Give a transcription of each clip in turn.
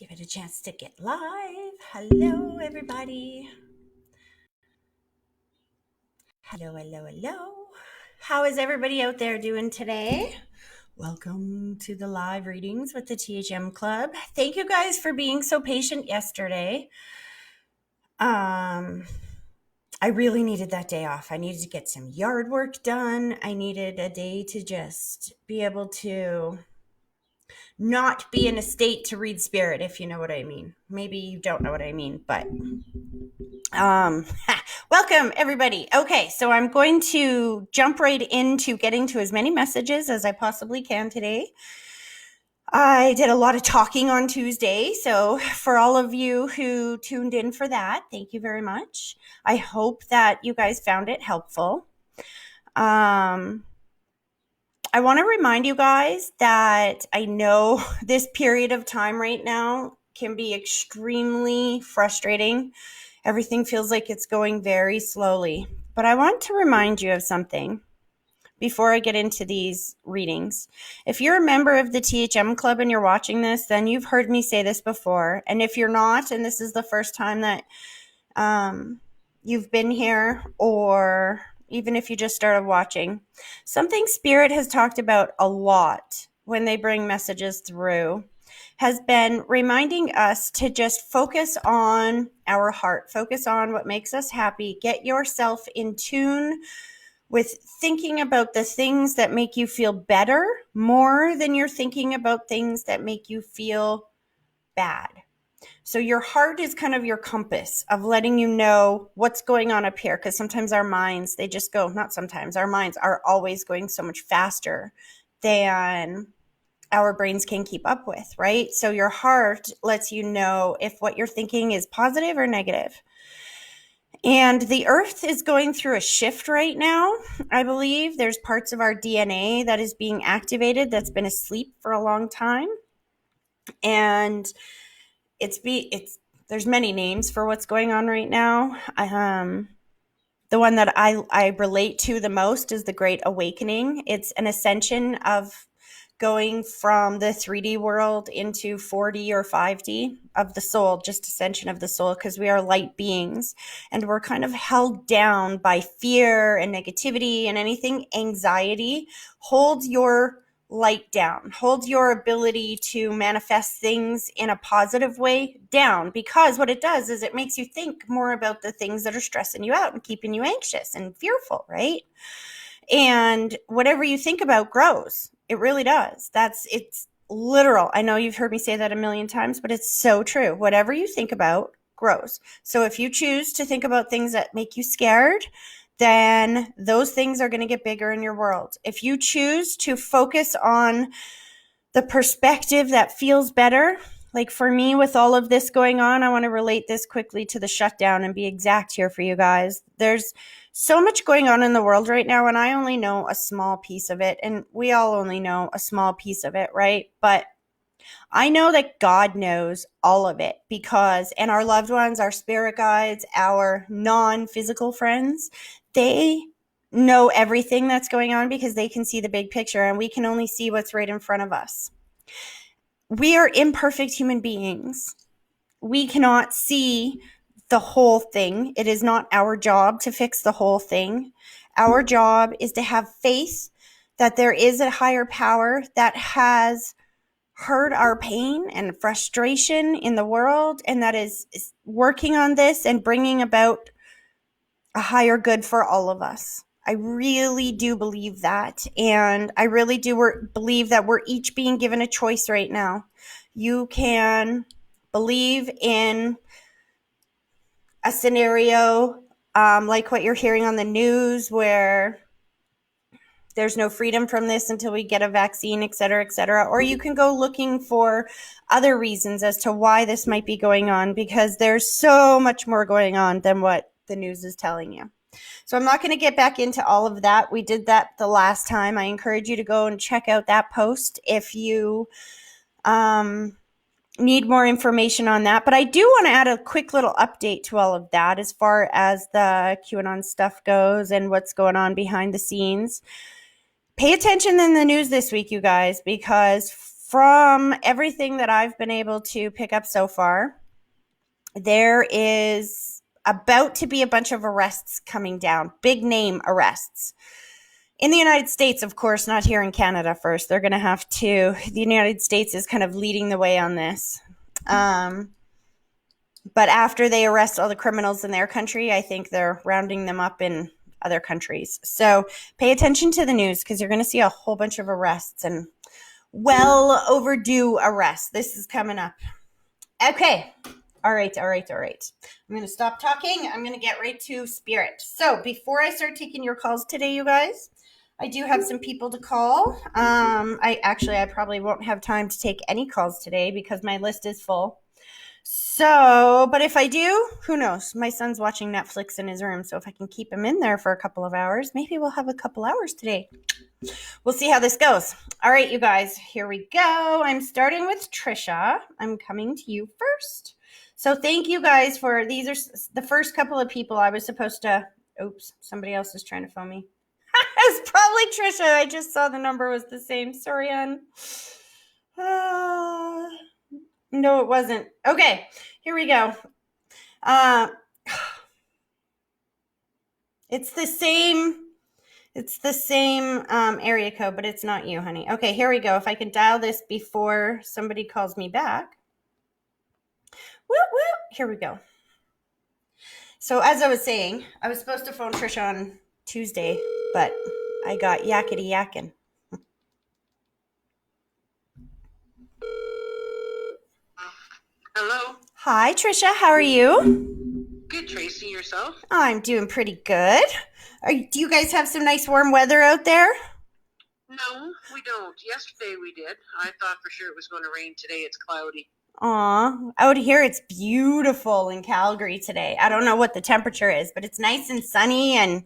Give it a chance to get live. Hello, everybody. Hello. How is everybody out there doing today? Welcome to the live readings with the THM Club. Thank you guys for being so patient yesterday. I really needed that day off. I needed to get some yard work done. I needed a day to just be able to not be in a state to read spirit, if you know what I mean. Maybe you don't know what I mean, but welcome everybody. Okay, so I'm going to jump right into getting to as many messages as I possibly can today. I did a lot of talking on Tuesday, so for all of you who tuned in for that, thank you very much. I hope that you guys found it helpful. I want to remind you guys that I know this period of time right now can be extremely frustrating. Everything feels like it's going very slowly. But I want to remind you of something before I get into these readings. If you're a member of the THM Club and you're watching this, then you've heard me say this before. And if you're not, and this is the first time that you've been here, or even if you just started watching, something Spirit has talked about a lot when they bring messages through has been reminding us to just focus on our heart, focus on what makes us happy, get yourself in tune with thinking about the things that make you feel better more than you're thinking about things that make you feel bad. So your heart is kind of your compass of letting you know what's going on up here, because sometimes our minds, they just go, not sometimes, our minds are always going so much faster than our brains can keep up with, right? So your heart lets you know if what you're thinking is positive or negative. And the earth is going through a shift right now. I believe there's parts of our DNA that is being activated that's been asleep for a long time. And there's many names for what's going on right now. The one that I relate to the most is the Great Awakening. It's an ascension of going from the 3D world into 4D or 5D of the soul, just ascension of the soul, because we are light beings and we're kind of held down by fear and negativity, and anything anxiety holds your light down, holds your ability to manifest things in a positive way down, because what it does is it makes you think more about the things that are stressing you out and keeping you anxious and fearful, right? And whatever you think about grows. It really does. It's literal. I know you've heard me say that a million times, but it's so true. Whatever you think about grows. So if you choose to think about things that make you scared, then those things are going to get bigger in your world. If you choose to focus on the perspective that feels better, like for me with all of this going on, I want to relate this quickly to the shutdown and be exact here for you guys. There's so much going on in the world right now, and I only know a small piece of it, and we all only know a small piece of it, right? But I know that God knows all of it, because, and our loved ones, our spirit guides, our non-physical friends, they know everything that's going on because they can see the big picture, and we can only see what's right in front of us. We are imperfect human beings. We cannot see the whole thing. It is not our job to fix the whole thing. Our job is to have faith that there is a higher power that has heard our pain and frustration in the world, and that is working on this and bringing about a higher good for all of us. I really do believe that, and I really do believe that we're each being given a choice right now. You can believe in a scenario like what you're hearing on the news, where there's no freedom from this until we get a vaccine, et cetera, or you can go looking for other reasons as to why this might be going on, because there's so much more going on than what the news is telling you. So I'm not going to get back into all of that. We did that the last time. I encourage you to go and check out that post if you need more information on that. But I do want to add a quick little update to all of that as far as the QAnon stuff goes and what's going on behind the scenes. Pay attention in the news this week, you guys, because from everything that I've been able to pick up so far, there is about to be a bunch of arrests coming down, big name arrests. In the United States, of course, not here in Canada first. They're going to have to, the United States is kind of leading the way on this. But after they arrest all the criminals in their country, I think they're rounding them up in other countries. So pay attention to the news because you're going to see a whole bunch of arrests and well overdue arrests. This is coming up. Okay. All right. I'm going to stop talking. I'm going to get right to spirit. So before I start taking your calls today, you guys, I do have some people to call. I probably won't have time to take any calls today because my list is full. So, but if I do, who knows? My son's watching Netflix in his room, so if I can keep him in there for a couple of hours, maybe we'll have a couple hours today. We'll see how this goes. All right, you guys, here we go. I'm starting with Trisha. I'm coming to you first. So thank you guys for, these are the first couple of people I was supposed to, oops, somebody else is trying to phone me. It's probably Trisha. I just saw the number was the same. Sorry, Ann. No, it wasn't. Okay, here we go. It's the same area code, but it's not you, honey. Okay, here we go. If I can dial this before somebody calls me back. Woo. Here we go. So as I was saying, I was supposed to phone Trisha on Tuesday, but I got yakety yakking. Hello. Hi, Trisha. How are you? Good, Tracy. Yourself? I'm doing pretty good. Do you guys have some nice warm weather out there? No, we don't. Yesterday we did. I thought for sure it was going to rain. Today it's cloudy. Aw, out here it's beautiful in Calgary today. I don't know what the temperature is, but it's nice and sunny and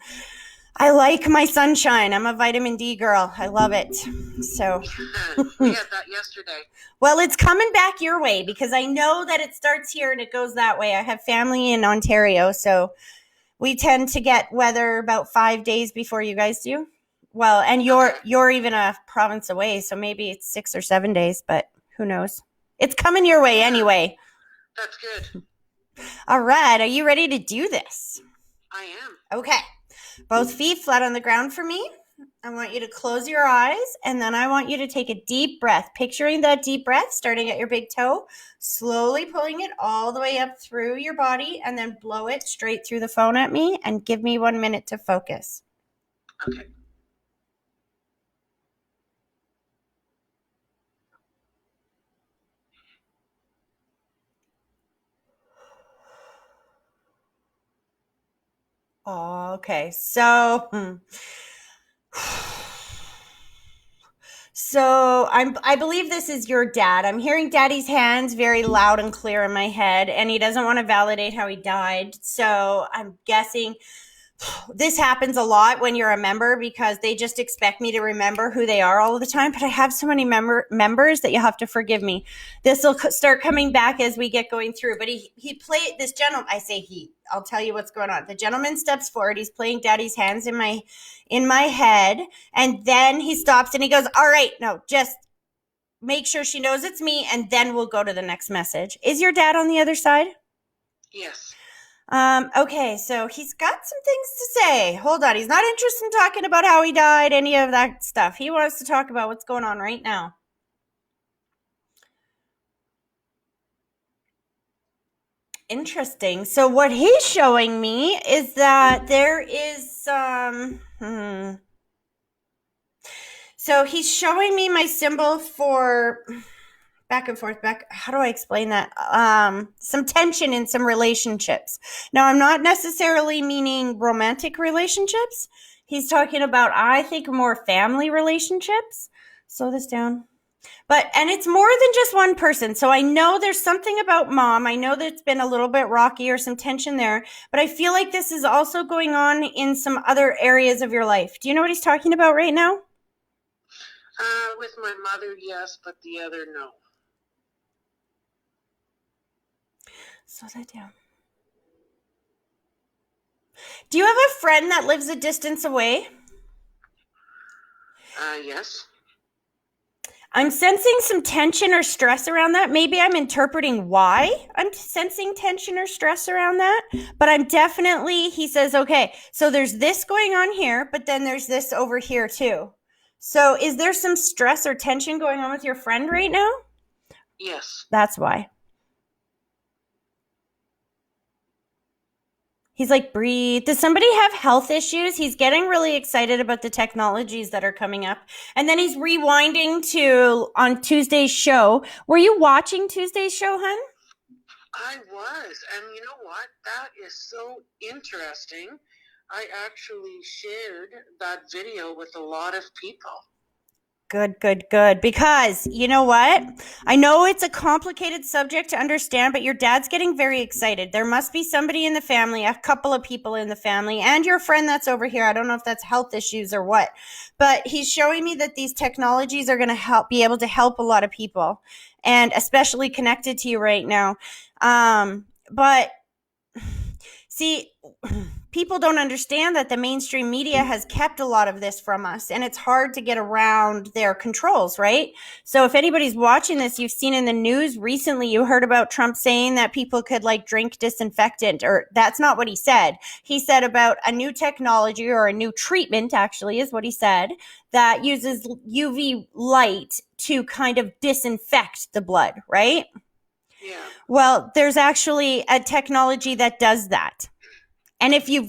I like my sunshine. I'm a vitamin D girl. I love it. So we had that yesterday. Well, it's coming back your way because I know that it starts here and it goes that way. I have family in Ontario, so we tend to get weather about 5 days before you guys do. Well, and you're even a province away, so maybe it's 6 or 7 days, but who knows? It's coming your way anyway. That's good. All right, are you ready to do this? I am. Okay. Both feet flat on the ground for me. I want you to close your eyes, and then I want you to take a deep breath, picturing that deep breath starting at your big toe, slowly pulling it all the way up through your body, and then blow it straight through the phone at me, and give me 1 minute to focus. Okay. Okay, so I believe this is your dad. I'm hearing daddy's hands very loud and clear in my head, and he doesn't want to validate how he died. So I'm guessing this happens a lot when you're a member because they just expect me to remember who they are all the time. But I have so many members that you have to forgive me. This will start coming back as we get going through. But he played this gentleman. I say he. I'll tell you what's going on. The gentleman steps forward. He's playing daddy's hands in my head, and then he stops and he goes, "All right, no, just make sure she knows it's me, and then we'll go to the next message." Is your dad on the other side? Yes. Okay, so he's got some things to say. Hold on. He's not interested in talking about how he died, any of that stuff. He wants to talk about what's going on right now. Interesting. So what he's showing me is that there is some, So he's showing me my symbol for back and forth, how do I explain that? Some tension in some relationships. Now, I'm not necessarily meaning romantic relationships. He's talking about, I think, more family relationships. Slow this down. And it's more than just one person. So I know there's something about mom. I know that it's been a little bit rocky or some tension there, but I feel like this is also going on in some other areas of your life. Do you know what he's talking about right now? With my mother, yes, but the other, no. Slow that down. Do you have a friend that lives a distance away? Yes. I'm sensing some tension or stress around that. Maybe I'm interpreting why I'm sensing tension or stress around that. But I'm definitely, he says, okay, so there's this going on here, but then there's this over here too. So is there some stress or tension going on with your friend right now? Yes. That's why. He's like, breathe. Does somebody have health issues? He's getting really excited about the technologies that are coming up. And then he's rewinding to on Tuesday's show. Were you watching Tuesday's show, hun? I was. And you know what? That is so interesting. I actually shared that video with a lot of people. Good, good, good. Because you know what? I know it's a complicated subject to understand, but your dad's getting very excited. There must be somebody in the family, a couple of people in the family, and your friend that's over here. I don't know if that's health issues or what, but he's showing me that these technologies are going to be able to help a lot of people, and especially connected to you right now. But see, people don't understand that the mainstream media has kept a lot of this from us, and it's hard to get around their controls, right? So if anybody's watching this, you've seen in the news recently, you heard about Trump saying that people could like drink disinfectant, or that's not what he said. He said about a new technology or a new treatment, actually, is what he said, that uses UV light to kind of disinfect the blood, right? Yeah. Well, there's actually a technology that does that. And if you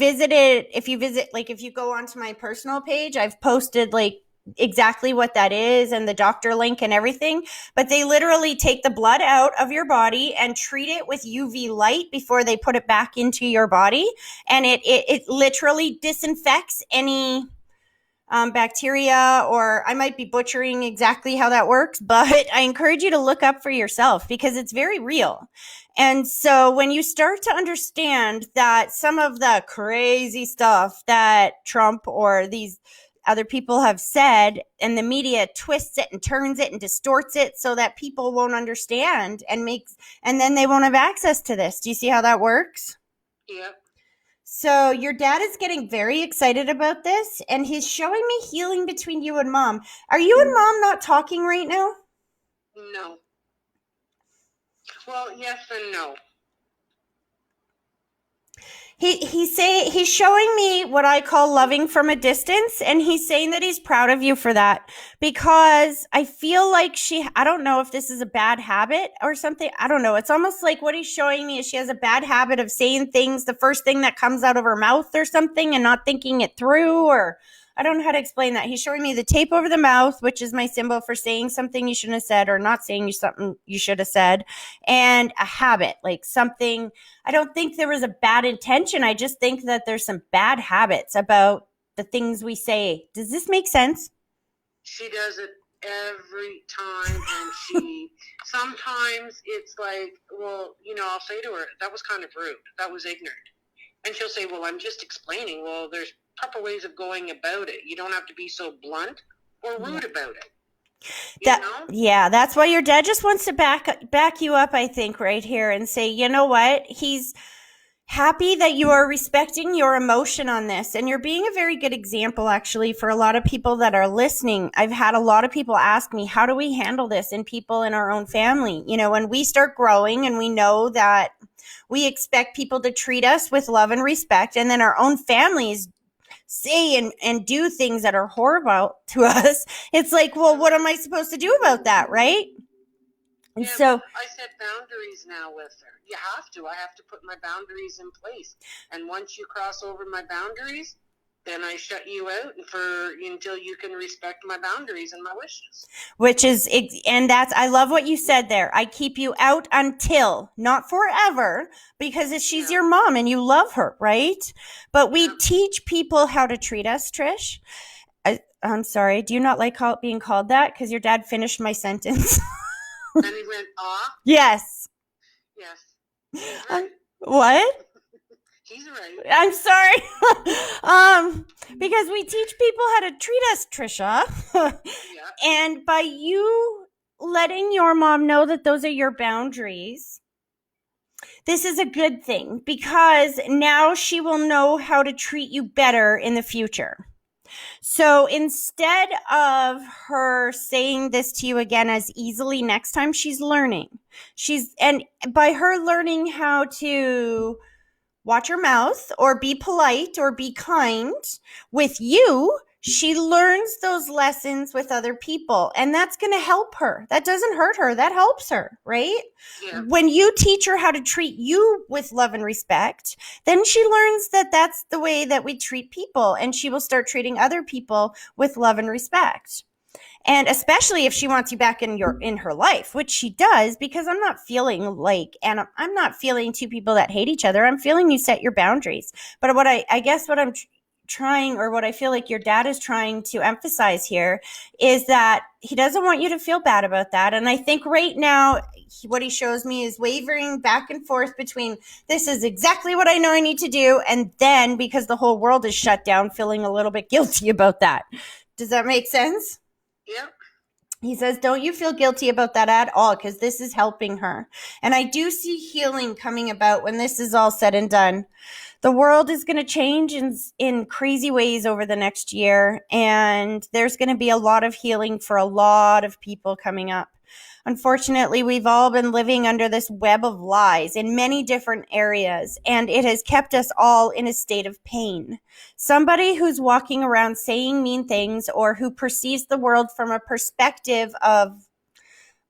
go onto my personal page, I've posted like exactly what that is and the doctor link and everything. But they literally take the blood out of your body and treat it with UV light before they put it back into your body. And it literally disinfects any bacteria, or I might be butchering exactly how that works, but I encourage you to look up for yourself because it's very real. And so when you start to understand that some of the crazy stuff that Trump or these other people have said, and the media twists it and turns it and distorts it so that people won't understand and then they won't have access to this. Do you see how that works? Yeah. So your dad is getting very excited about this, and he's showing me healing between you and mom. Are you and mom not talking right now? No. Well, yes and no. He's showing me what I call loving from a distance, and he's saying that he's proud of you for that, because I feel like I don't know if this is a bad habit or something. I don't know. It's almost like what he's showing me is she has a bad habit of saying things, the first thing that comes out of her mouth or something, and not thinking it through, or I don't know how to explain that. He's showing me the tape over the mouth, which is my symbol for saying something you shouldn't have said or not saying something you should have said, and a habit, like something. I don't think there was a bad intention. I just think that there's some bad habits about the things we say. Does this make sense? She does it every time, and sometimes it's like, well, I'll say to her, that was kind of rude. That was ignorant. And she'll say, well, I'm just explaining. Well, there's proper ways of going about it. You don't have to be so blunt or rude about it. Yeah, that's why your dad just wants to back you up, I think, right here, and say, you know what? He's happy that you are respecting your emotion on this, and you're being a very good example, actually, for a lot of people that are listening. I've had a lot of people ask me, how do we handle this in people in our own family? When we start growing and we know that we expect people to treat us with love and respect, and then our own families say and do things that are horrible to us, it's like, well, what am I supposed to do about that, right? And yeah, so I set boundaries now with her. You have to. I have to put my boundaries in place. And once you cross over my boundaries, then I shut you out until you can respect my boundaries and my wishes. I love what you said there. I keep you out until, not forever, because she's your mom and you love her, right? But we teach people how to treat us, Trish. I'm sorry. Do you not like being called that? Because your dad finished my sentence. And he went, Yes. Yes. Right. What? He's right. I'm sorry. Because we teach people how to treat us, Trisha. Yeah. And by you letting your mom know that those are your boundaries, this is a good thing, because now she will know how to treat you better in the future. So instead of her saying this to you again as easily next time, she's learning. And by her learning how to watch her mouth or be polite or be kind with you, she learns those lessons with other people, and that's going to help her. That doesn't hurt her. That helps her, right? Yeah. When you teach her how to treat you with love and respect, then she learns that that's the way that we treat people, and she will start treating other people with love and respect. And especially if she wants you back in her life, which she does, because I'm not feeling like, and I'm not feeling two people that hate each other. I'm feeling you set your boundaries. But what I guess what I'm trying, or what I feel like your dad is trying to emphasize here, is that he doesn't want you to feel bad about that. And I think right now, what he shows me is wavering back and forth between, this is exactly what I know I need to do, and then, because the whole world is shut down, feeling a little bit guilty about that. Does that make sense? Yep. He says, don't you feel guilty about that at all, because this is helping her. And I do see healing coming about when this is all said and done. The world is going to change in crazy ways over the next year, and there's going to be a lot of healing for a lot of people coming up. Unfortunately, we've all been living under this web of lies in many different areas, and it has kept us all in a state of pain. Somebody who's walking around saying mean things, or who perceives the world from a perspective of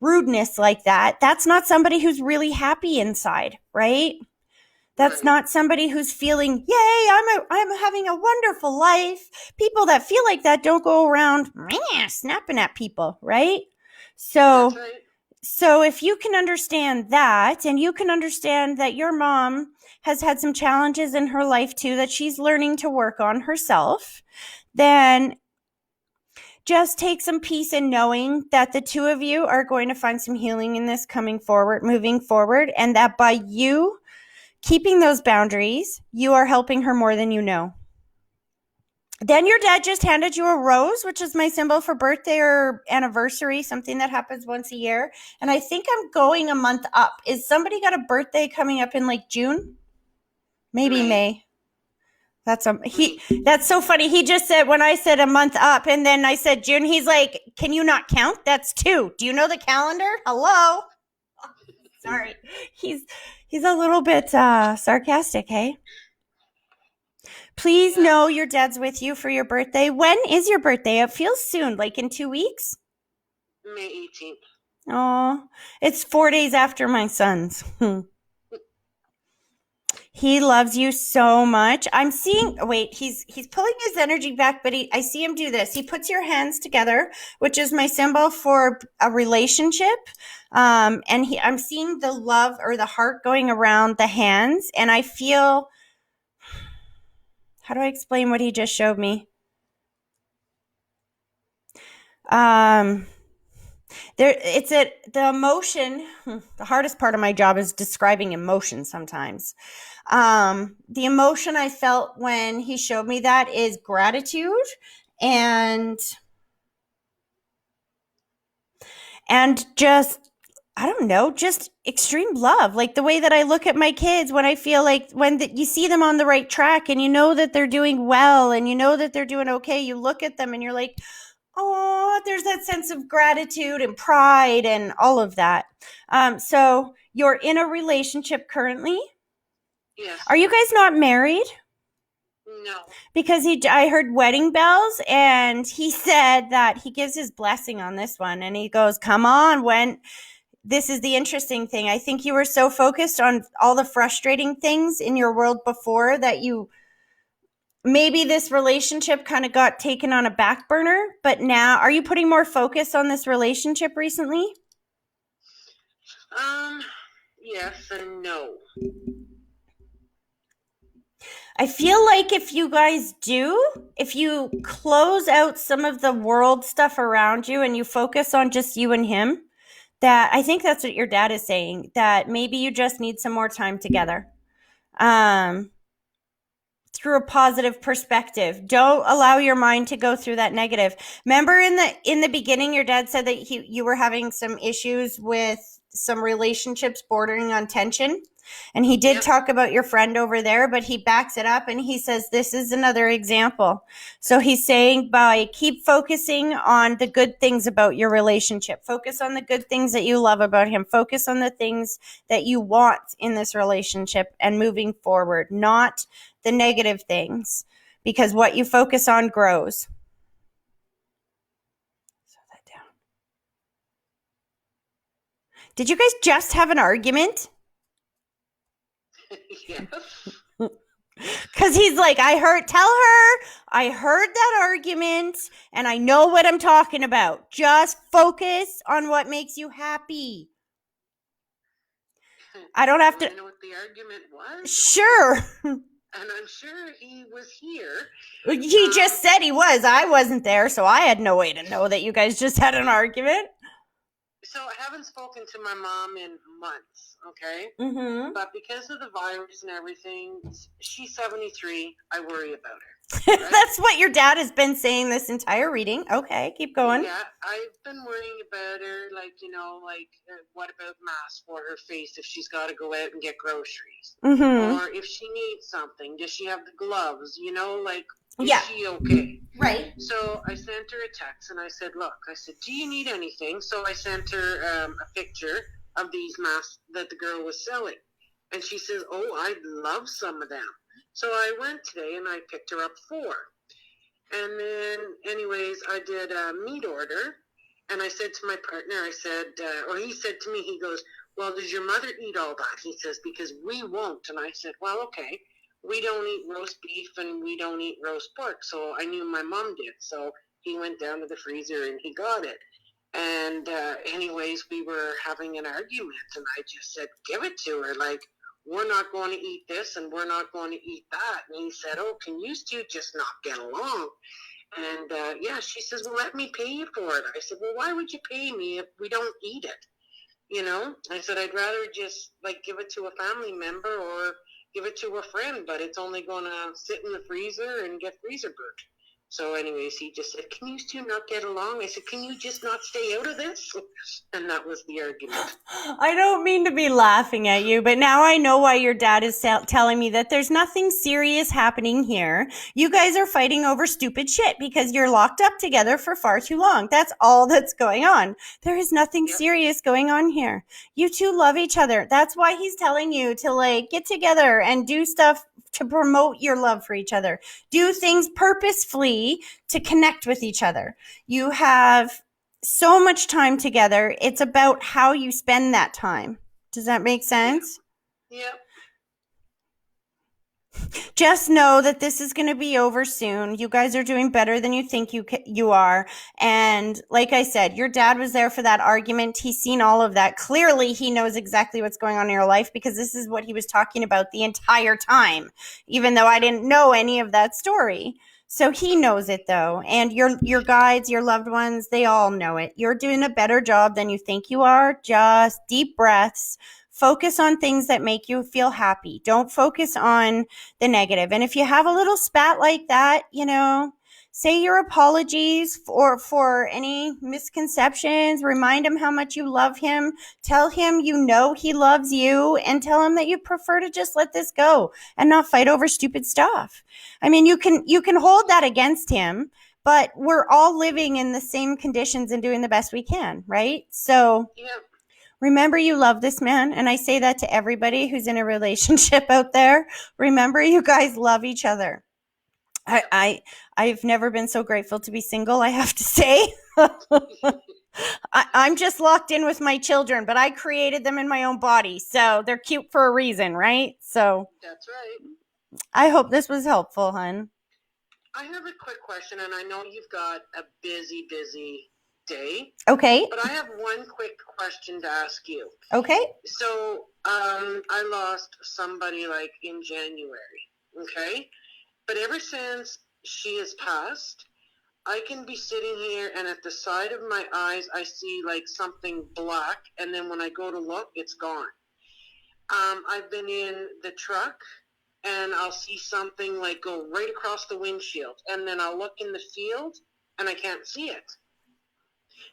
rudeness like that, that's not somebody who's really happy inside, right? That's not somebody who's feeling, yay, I'm having a wonderful life. People that feel like that don't go around snapping at people, right? So if you can understand that, and you can understand that your mom has had some challenges in her life too, that she's learning to work on herself, then just take some peace in knowing that the two of you are going to find some healing in this moving forward, and that by you keeping those boundaries, you are helping her more than you know. Then your dad just handed you a rose, which is my symbol for birthday or anniversary, something that happens once a year. And I think I'm going a month up. Is somebody got a birthday coming up in like June? Maybe May. That's so funny. He just said, when I said a month up and then I said June, he's like, can you not count? That's 2. Do you know the calendar? Hello? Sorry. He's a little bit sarcastic, hey? Please know your dad's with you for your birthday. When is your birthday? It feels soon, like in 2 weeks? May 18th. Oh, it's 4 days after my son's. He loves you so much. I'm seeing, he's pulling his energy back, but I see him do this. He puts your hands together, which is my symbol for a relationship. And I'm seeing the love or the heart going around the hands. And I feel, how do I explain what he just showed me? The emotion, the hardest part of my job is describing emotion sometimes. The emotion I felt when he showed me that is gratitude and just, I don't know, just extreme love. Like the way that I look at my kids when I feel like you see them on the right track and you know that they're doing well and you know that they're doing okay. You look at them and you're like, oh, there's that sense of gratitude and pride and all of that. So you're in a relationship currently? Yes. Are you guys not married? No. Because I heard wedding bells, and he said that he gives his blessing on this one, and he goes, come on, this is the interesting thing. I think you were so focused on all the frustrating things in your world before that maybe this relationship kind of got taken on a back burner, but now are you putting more focus on this relationship recently? Yes and no. I feel like if you close out some of the world stuff around you and you focus on just you and him, that I think that's what your dad is saying, that maybe you just need some more time together. Through a positive perspective. Don't allow your mind to go through that negative. Remember in the beginning, your dad said that you were having some issues with some relationships bordering on tension. And he did Yep. talk about your friend over there, but he backs it up and he says, this is another example. So he's saying by keep focusing on the good things about your relationship, focus on the good things that you love about him, focus on the things that you want in this relationship and moving forward, not the negative things, because what you focus on grows. Did you guys just have an argument? Yes. Because he's like, tell her I heard that argument and I know what I'm talking about. Just focus on what makes you happy. I don't have to. I know what the argument was. Sure. And I'm sure he was here. He just said he was. I wasn't there, so I had no way to know that you guys just had an argument. So I haven't spoken to my mom in months, okay? Mm-hmm. But because of the virus and everything, she's 73. I worry about her. Right? That's what your dad has been saying this entire reading. Okay, keep going. Yeah, I've been worrying about her, what about masks for her face if she's got to go out and get groceries? Mm-hmm. Or if she needs something, does she have the gloves? Is Yeah. she okay? Right. So I sent her a text and I said, look, do you need anything? So I sent her a picture of these masks that the girl was selling. And she says, oh, I'd love some of them. So I went today and I picked her up 4. And then, anyways, I did a meat order. And I said to my partner, he said to me, he goes, well, does your mother eat all that? He says, because we won't. And I said, well, okay. We don't eat roast beef and we don't eat roast pork. So I knew my mom did. So he went down to the freezer and he got it. And anyways, we were having an argument and I just said, give it to her. We're not going to eat this and we're not going to eat that. And he said, oh, can you two just not get along? And she says, well, let me pay you for it. I said, well, why would you pay me if we don't eat it? I said, I'd rather just give it to a family member or give it to a friend, but it's only going to sit in the freezer and get freezer burnt. So anyways, he just said, can you two not get along? I said, can you just not stay out of this? And that was the argument. I don't mean to be laughing at you, but now I know why your dad is telling me that there's nothing serious happening here. You guys are fighting over stupid shit because you're locked up together for far too long. That's all that's going on. There is nothing serious going on here. You two love each other. That's why he's telling you to get together and do stuff to promote your love for each other. Do things purposefully to connect with each other. You have so much time together. It's about how you spend that time. Does that make sense? Yep. Just know that this is going to be over soon. You guys are doing better than you think you are. And like I said, your dad was there for that argument. He's seen all of that. Clearly, he knows exactly what's going on in your life because this is what he was talking about the entire time, even though I didn't know any of that story. So he knows it though. And your guides, your loved ones, they all know it. You're doing a better job than you think you are. Just deep breaths. Focus on things that make you feel happy. Don't focus on the negative. And if you have a little spat like that, say your apologies for any misconceptions. Remind him how much you love him. Tell him he loves you, and tell him that you prefer to just let this go and not fight over stupid stuff. I mean, you can hold that against him, but we're all living in the same conditions and doing the best we can, right? So remember you love this man, and I say that to everybody who's in a relationship out there. Remember you guys love each other. I've never been so grateful to be single, I have to say. I'm just locked in with my children, but I created them in my own body, so they're cute for a reason, right? So that's right. I hope this was helpful, hon. I have a quick question, and I know you've got a busy day. Okay. But I have one quick question to ask you. Okay. So I lost somebody in January, okay? But ever since she has passed, I can be sitting here and at the side of my eyes, I see something black. And then when I go to look, it's gone. I've been in the truck and I'll see something go right across the windshield. And then I'll look in the field and I can't see it.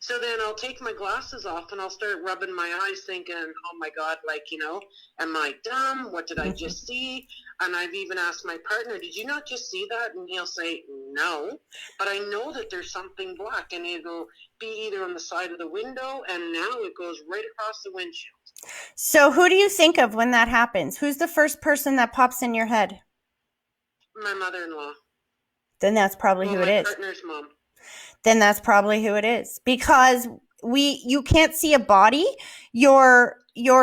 So then I'll take my glasses off and I'll start rubbing my eyes thinking, oh my God, like, am I dumb? What did I just see? And I've even asked my partner, did you not just see that? And he'll say, no, but I know that there's something black, and it'll be either on the side of the window, and now it goes right across the windshield. So who do you think of when that happens? Who's the first person that pops in your head? My mother-in-law. Then that's probably who it is. My partner's mom. Then that's probably who it is, because you can't see a body. Your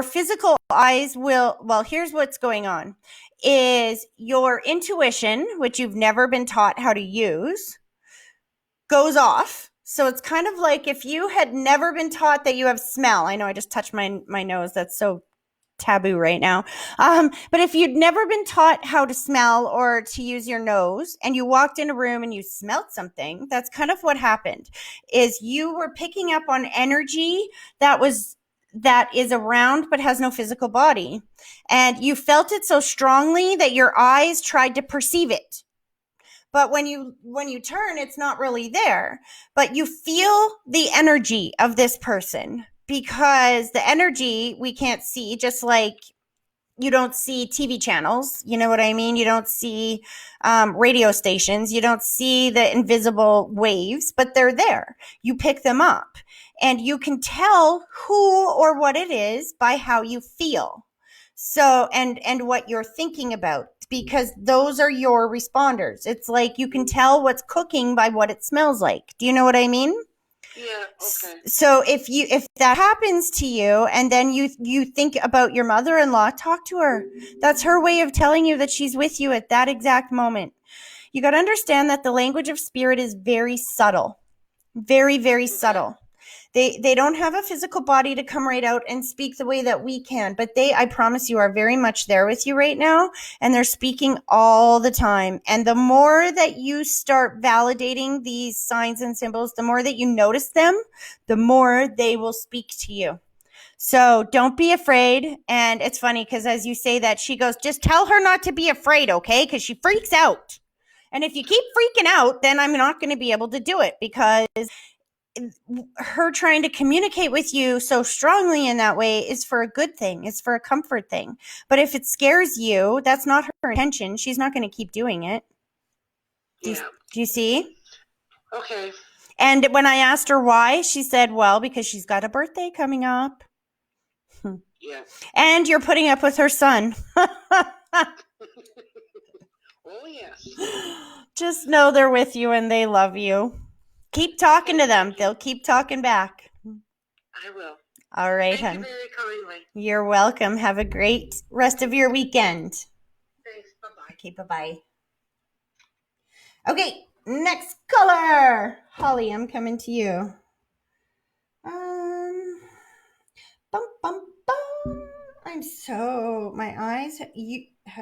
physical eyes will, well, here's what's going on, is your intuition, which you've never been taught how to use, goes off. So it's kind of like if you had never been taught that you have smell. I know I just touched my nose. That's so taboo right now. But if you'd never been taught how to smell or to use your nose, and you walked in a room and you smelled something, that's kind of what happened, is you were picking up on energy that is around but has no physical body. And you felt it so strongly that your eyes tried to perceive it. But when you turn, it's not really there. But you feel the energy of this person, because the energy we can't see, just like you don't see TV channels. You know what I mean? You don't see radio stations. You don't see the invisible waves, but they're there. You pick them up, and you can tell who or what it is by how you feel. So, and what you're thinking about, because those are your responders. It's like you can tell what's cooking by what it smells like. Do you know what I mean? Yeah, okay. So if that happens to you, and then you think about your mother-in-law, talk to her. That's her way of telling you that she's with you at that exact moment. You got to understand that the language of spirit is very subtle. Very, very subtle. They don't have a physical body to come right out and speak the way that we can, but I promise you, are very much there with you right now, and they're speaking all the time. And the more that you start validating these signs and symbols, the more that you notice them, the more they will speak to you. So don't be afraid. And it's funny because as you say that, she goes, just tell her not to be afraid, okay? Because she freaks out. And if you keep freaking out, then I'm not going to be able to do it, because her trying to communicate with you so strongly in that way is for a good thing. It's for a comfort thing. But if it scares you, that's not her intention. She's not going to keep doing it. Do you see? Okay. And when I asked her why, she said, well, because she's got a birthday coming up. Yeah. And you're putting up with her son. Oh, yes. Just know they're with you and they love you. Keep talking to them. They'll keep talking back. I will. All right, Thank hon. you very kindly. You're welcome. Have a great rest of your weekend. Thanks. Bye-bye. Okay, bye-bye. Okay, next caller. Holly, I'm coming to you. Bum, bum, bum. My eyes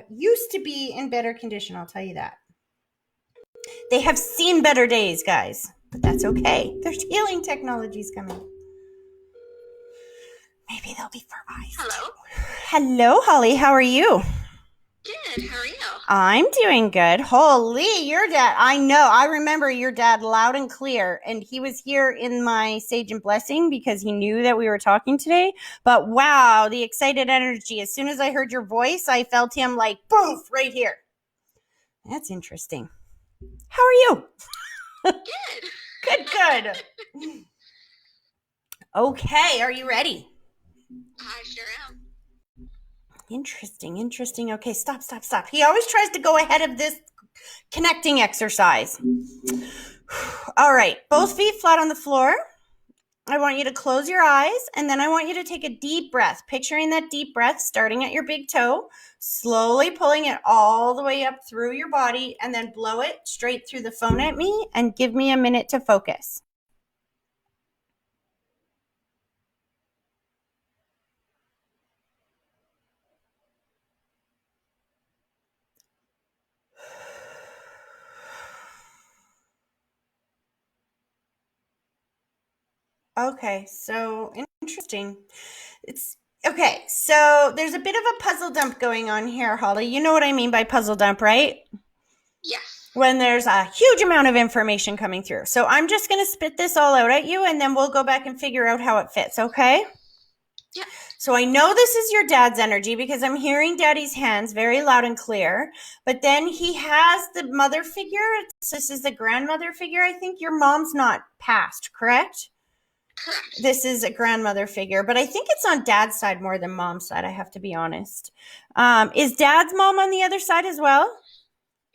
used to be in better condition, I'll tell you that. They have seen better days, guys, but that's okay. There's healing technologies coming. Maybe they'll be for eyes. Hello. Hello, Holly. How are you? Good. How are you? I'm doing good. Holy, your dad. I know. I remember your dad loud and clear. And he was here in my Sage and Blessing because he knew that we were talking today. But wow, the excited energy. As soon as I heard your voice, I felt him like, poof, right here. That's interesting. How are you? Good. Good. Okay, are you ready? I sure am. Interesting. Okay, stop. He always tries to go ahead of this connecting exercise. All right, both feet flat on the floor. I want you to close your eyes, and then I want you to take a deep breath, picturing that deep breath starting at your big toe, slowly pulling it all the way up through your body, and then blow it straight through the phone at me, and give me a minute to focus. Okay, so interesting. It's okay. So there's a bit of a puzzle dump going on here, Holly. You know what I mean by puzzle dump, right? Yes. when there's a huge amount of information coming through. So I'm just going to spit this all out at you, and then we'll go back and figure out how it fits, okay? Yeah. So I know this is your dad's energy because I'm hearing daddy's hands very loud and clear, but then he has the mother figure. This is the grandmother figure. I think your mom's not passed, correct? Correct. This is a grandmother figure, but I think it's on dad's side more than mom's side, I have to be honest. Is dad's mom on the other side as well?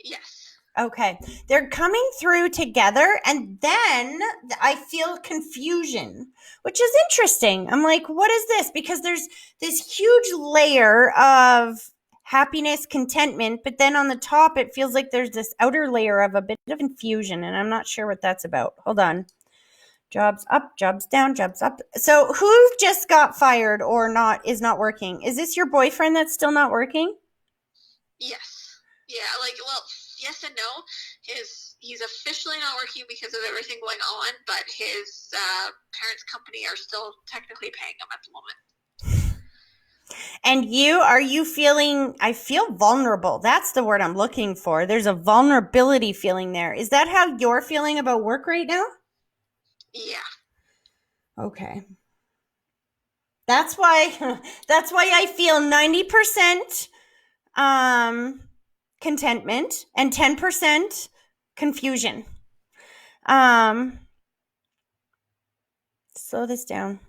Yes. Okay. They're coming through together, and then I feel confusion, which is interesting. I'm like, what is this? Because there's this huge layer of happiness, contentment, but then on the top, it feels like there's this outer layer of a bit of confusion, and I'm not sure what that's about. Hold on. Jobs up, jobs down, jobs up. So who just got fired or is not working? Is this your boyfriend that's still not working? Yes. Yeah, yes and no. He's officially not working because of everything going on, but his parents' company are still technically paying him at the moment. And are you feeling, I feel vulnerable. That's the word I'm looking for. There's a vulnerability feeling there. Is that how you're feeling about work right now? Yeah. Okay. That's why I feel 90% contentment and 10% confusion. Slow this down.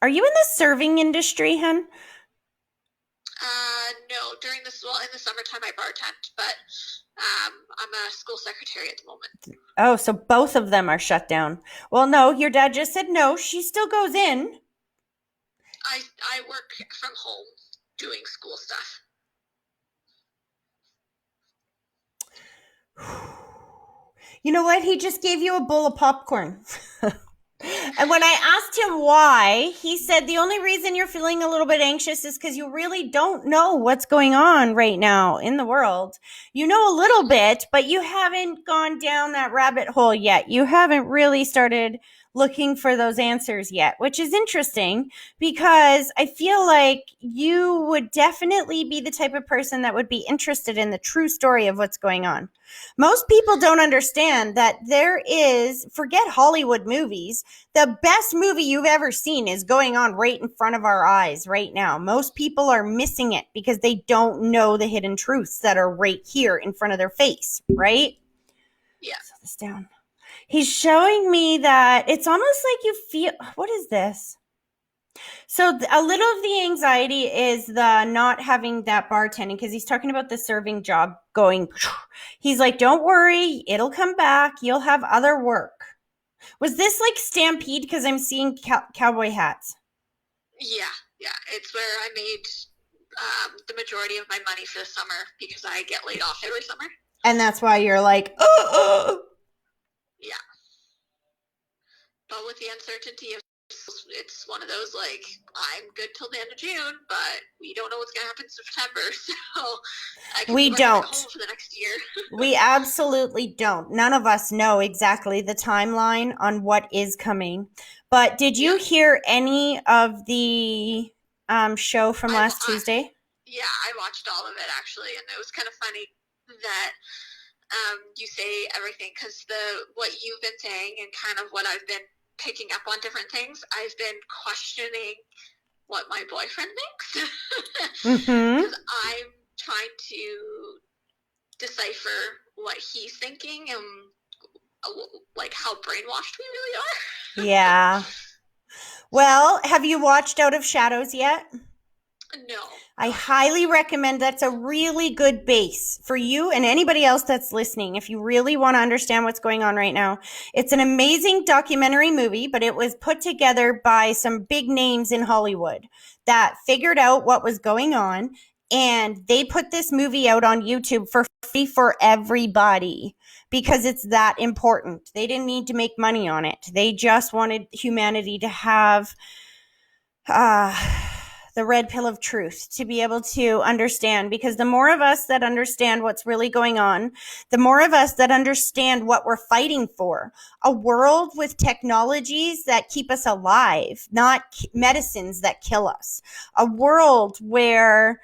Are you in the serving industry, hun? No. In the summertime I bartend, but I'm a school secretary at the moment. Oh, so both of them are shut down. Well, no, your dad just said no. She still goes in. I work from home doing school stuff. You know what? He just gave you a bowl of popcorn. And when I asked him why, he said the only reason you're feeling a little bit anxious is because you really don't know what's going on right now in the world. You know a little bit, but you haven't gone down that rabbit hole yet. You haven't really started looking for those answers yet, which is interesting because I feel like you would definitely be the type of person that would be interested in the true story of what's going on. Most people don't understand that forget Hollywood movies, the best movie you've ever seen is going on right in front of our eyes right now. Most people are missing it because they don't know the hidden truths that are right here in front of their face, right? Yeah. Slow this down. He's showing me that it's almost like you feel, what is this? So a little of the anxiety is the not having that bartending because he's talking about the serving job going. He's like, don't worry, it'll come back. You'll have other work. Was this like Stampede? Because I'm seeing cowboy hats. Yeah. It's where I made the majority of my money for the summer because I get laid off every summer. And that's why you're like, Yeah. But with the uncertainty of it's one of those like I'm good till the end of June, but we don't know what's gonna happen in September, so I can we don't home for the next year. We absolutely don't. None of us know exactly the timeline on what is coming. But did you hear any of the show from last Tuesday? Yeah, I watched all of it actually, and it was kind of funny that you say everything because what you've been saying and kind of what I've been picking up on different things, I've been questioning what my boyfriend thinks because I'm trying to decipher what he's thinking and like how brainwashed we really are. Yeah. Well, have you watched Out of Shadows yet? No. I highly recommend. That's a really good base for you and anybody else that's listening. If you really want to understand what's going on right now, it's an amazing documentary movie, but it was put together by some big names in Hollywood that figured out what was going on. And they put this movie out on YouTube for free for everybody because it's that important. They didn't need to make money on it. They just wanted humanity to have the red pill of truth, to be able to understand, because the more of us that understand what's really going on, the more of us that understand what we're fighting for, a world with technologies that keep us alive, not medicines that kill us, a world where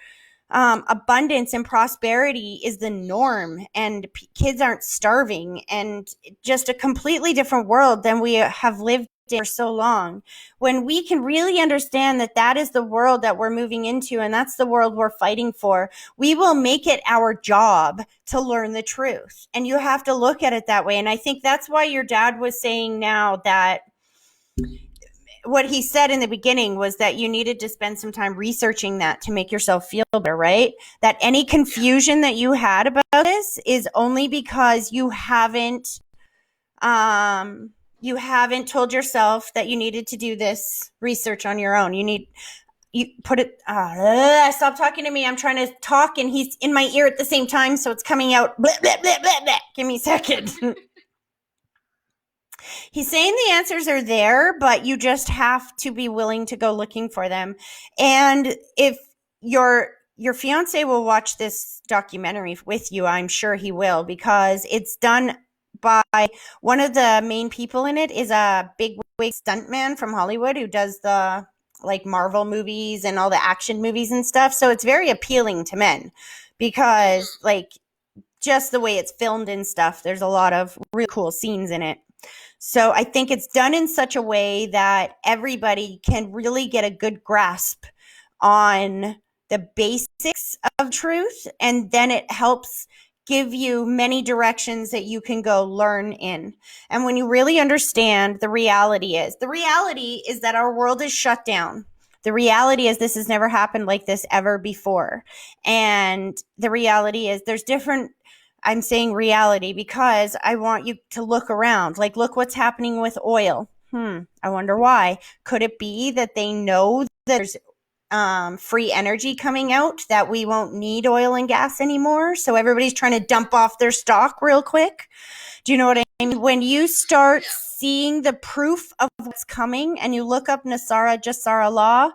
abundance and prosperity is the norm, and kids aren't starving, and just a completely different world than we have lived in for so long. When we can really understand that that is the world that we're moving into, and that's the world we're fighting for, we will make it our job to learn the truth. And you have to look at it that way. And I think that's why your dad was saying now that what he said in the beginning was that you needed to spend some time researching that to make yourself feel better, right? That any confusion that you had about this is only because you haven't told yourself that you needed to do this research on your own. You put it, stop talking to me. I'm trying to talk and he's in my ear at the same time. So it's coming out. Blah, blah, blah, blah, blah. Give me a second. He's saying the answers are there, but you just have to be willing to go looking for them. And if your fiance will watch this documentary with you, I'm sure he will, because it's done by one of the main people in it is a big wig stuntman from Hollywood who does the like Marvel movies and all the action movies and stuff. So it's very appealing to men because like just the way it's filmed and stuff, there's a lot of really cool scenes in it. So I think it's done in such a way that everybody can really get a good grasp on the basics of truth. And then it helps give you many directions that you can go learn in. And when you really understand the reality is that our world is shut down. The reality is this has never happened like this ever before. And the reality is I'm saying reality because I want you to look around. Like, look what's happening with oil. I wonder why. Could it be that they know that there's free energy coming out, that we won't need oil and gas anymore? So everybody's trying to dump off their stock real quick. Do you know what I mean? When you start seeing the proof of what's coming and you look up Nasara Jassara Law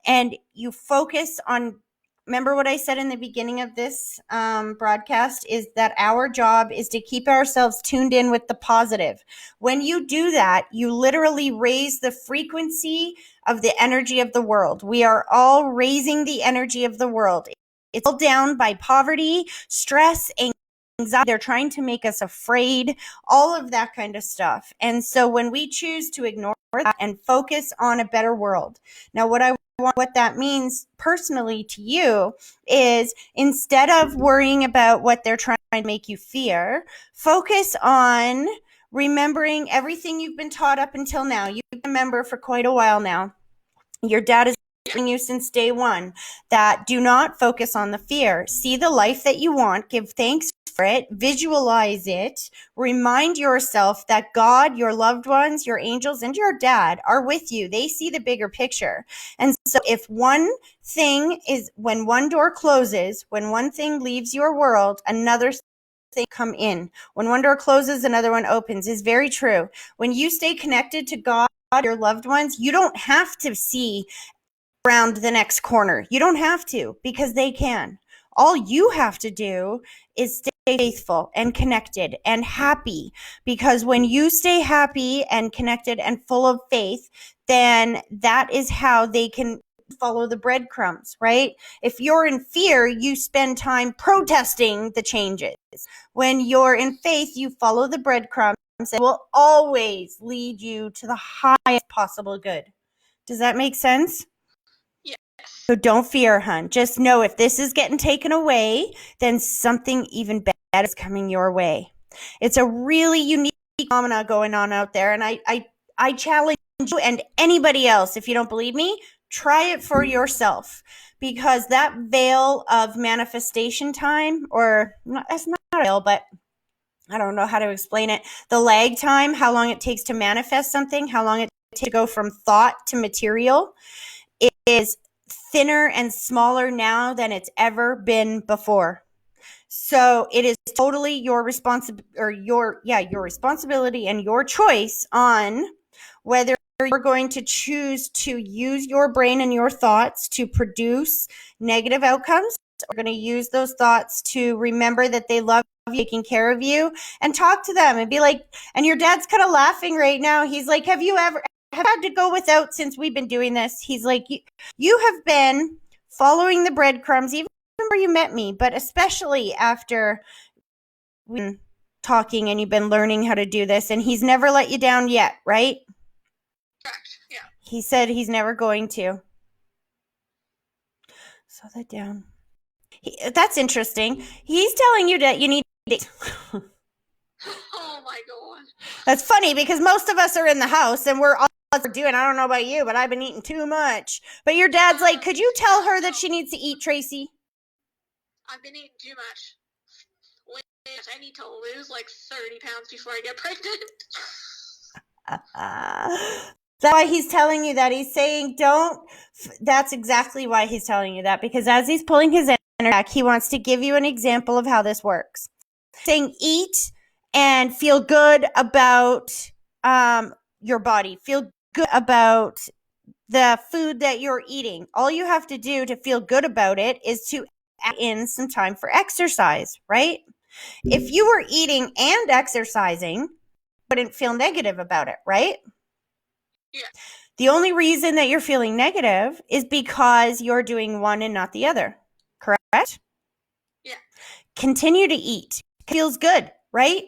and you focus on, remember what I said in the beginning of this broadcast is that our job is to keep ourselves tuned in with the positive. When you do that, you literally raise the frequency of the energy of the world. We are all raising the energy of the world. It's all down by poverty, stress, anxiety. They're trying to make us afraid, all of that kind of stuff. And so when we choose to ignore that and focus on a better world. Now, what that means personally to you is instead of worrying about what they're trying to make you fear, focus on remembering everything you've been taught up until now. You remember for quite a while now. Your dad is telling you since day one that do not focus on the fear. See the life that you want. Give thanks for it. Visualize it. Remind yourself that God, your loved ones, your angels, and your dad are with you. They see the bigger picture. And so if when one door closes, when one thing leaves your world, another thing come in. When one door closes, another one opens is very true. When you stay connected to God, your loved ones, you don't have to see around the next corner. You don't have to, because they can. All you have to do is stay faithful and connected and happy, because when you stay happy and connected and full of faith, then that is how they can follow the breadcrumbs, right? If you're in fear, you spend time protesting the changes. When you're in faith, you follow the breadcrumbs and will always lead you to the highest possible good. Does that make sense? Yes. So don't fear, hun. Just know if this is getting taken away, then something even better is coming your way. It's a really unique phenomena going on out there. And I challenge you and anybody else, if you don't believe me, try it for yourself, because that veil of manifestation time, or it's not a veil, but I don't know how to explain it. The lag time, how long it takes to manifest something, how long it takes to go from thought to material, it is thinner and smaller now than it's ever been before. So it is totally your responsibility and your choice on whether you're going to choose to use your brain and your thoughts to produce negative outcomes. We're going to use those thoughts to remember that they love you, taking care of you, and talk to them and be like, and your dad's kind of laughing right now. He's like, have had to go without since we've been doing this? He's like, you have been following the breadcrumbs, even remember you met me, but especially after we've been talking and you've been learning how to do this, and he's never let you down yet, right? Correct. Yeah. He said he's never going to. Slow that down. That's interesting. He's telling you that you need to. Oh my god. That's funny because most of us are in the house and we're all doing. I don't know about you, but I've been eating too much. But your dad's like, could you tell her that she needs to eat, Tracy? I've been eating too much. Wait, I need to lose like 30 pounds before I get pregnant. That's why he's telling you that. He's saying don't. That's exactly why he's telling you that, because as he's pulling his energy back, he wants to give you an example of how this works. Saying eat and feel good about your body. Feel good about the food that you're eating. All you have to do to feel good about it is to add in some time for exercise, right? If you were eating and exercising, you wouldn't feel negative about it, right? Yeah. The only reason that you're feeling negative is because you're doing one and not the other, correct? Yeah. Continue to eat. It feels good, right?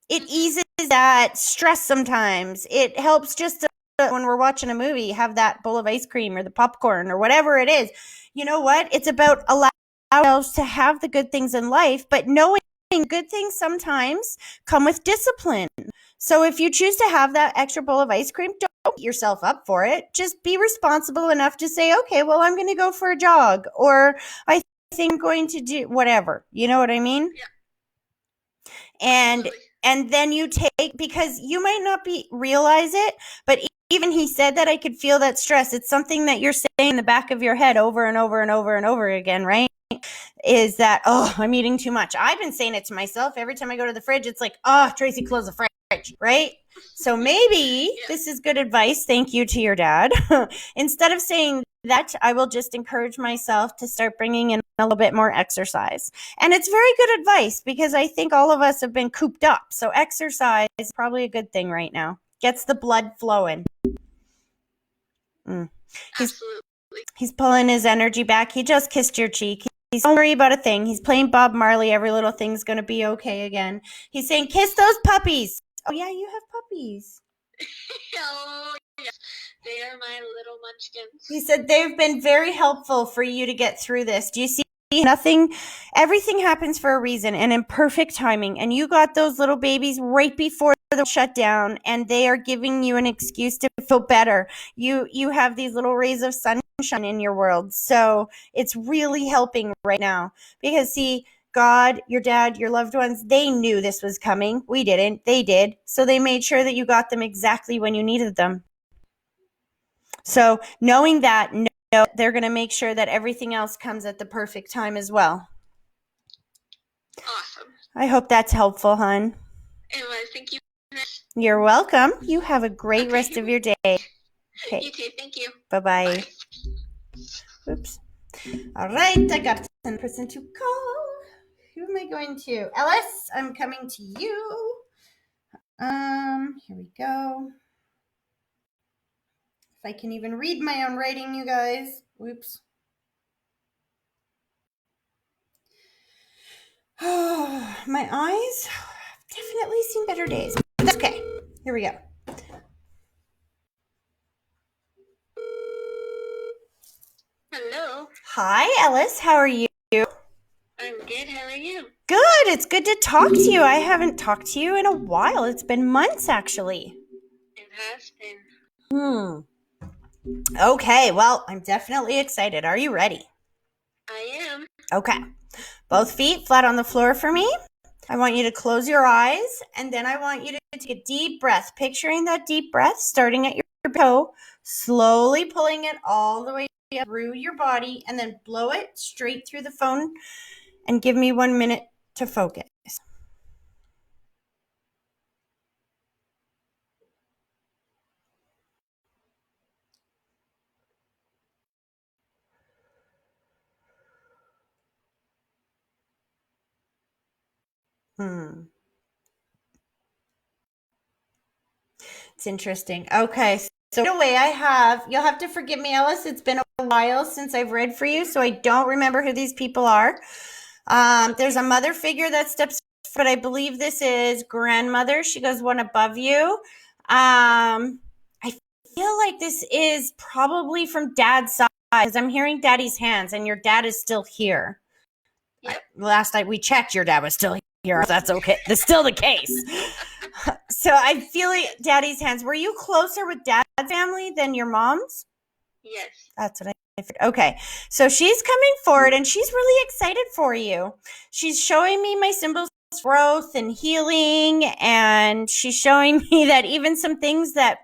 It eases that stress sometimes. It helps just to, when we're watching a movie, have that bowl of ice cream or the popcorn or whatever it is. You know what? It's about allowing ourselves to have the good things in life, but knowing good things sometimes come with discipline. So if you choose to have that extra bowl of ice cream, don't beat yourself up for it. Just be responsible enough to say, okay, well, I'm going to go for a jog, or I think I'm going to do whatever. You know what I mean? Yeah. And Absolutely. and then you take, because you might not realize it, but even he said that I could feel that stress. It's something that you're saying in the back of your head over and over and over and over again, right? Is that, oh, I'm eating too much. I've been saying it to myself every time I go to the fridge. It's like, oh, Tracy, close the fridge, right? So maybe this is good advice. Thank you to your dad. Instead of saying that, I will just encourage myself to start bringing in a little bit more exercise. And it's very good advice because I think all of us have been cooped up. So exercise is probably a good thing right now. Gets the blood flowing. Absolutely. He's pulling his energy back. He just kissed your cheek. Don't worry about a thing. He's playing Bob Marley. Every little thing's going to be okay again. He's saying, kiss those puppies. Oh, yeah, you have puppies. Oh, yes. They are my little munchkins. He said they've been very helpful for you to get through this. Do you see? Everything happens for a reason and in perfect timing. And you got those little babies right before the shutdown, and they are giving you an excuse to feel better. You have these little rays of sunshine in your world. So it's really helping right now because, see, God, your dad, your loved ones, they knew this was coming. We didn't. They did. So they made sure that you got them exactly when you needed them. So knowing that, they're going to make sure that everything else comes at the perfect time as well. Awesome. I hope that's helpful, hon. It was. Thank you. You're welcome. You have a great rest of your day. Okay. You too. Thank you. Bye-bye. Oops. All right. I got a person to call. Who am I going to? Ellis, I'm coming to you. Here we go. If I can even read my own writing, you guys. Whoops. Oh, my eyes have definitely seen better days. But that's okay. Here we go. Hello. Hi, Ellis. How are you? I'm good. How are you? Good. It's good to talk to you. I haven't talked to you in a while. It's been months, actually. It has been. Okay. Well, I'm definitely excited. Are you ready? I am. Okay. Both feet flat on the floor for me. I want you to close your eyes, and then I want you to take a deep breath, picturing that deep breath starting at your toe, slowly pulling it all the way through your body, and then blow it straight through the phone, and give me 1 minute to focus. It's interesting. Okay, so right away you'll have to forgive me, Ellis. It's been a while since I've read for you, so I don't remember who these people are. There's a mother figure that steps, but I believe this is grandmother. She goes one above you. I feel like this is probably from dad's side because I'm hearing daddy's hands, and your dad is still here. Yep. Last night we checked, your dad was still here. That's okay. That's still the case. So I feel like daddy's hands. Were you closer with dad's family than your mom's? Yes. That's what I figured. Okay. So she's coming forward and she's really excited for you. She's showing me my symbols of growth and healing. And she's showing me that even some things that,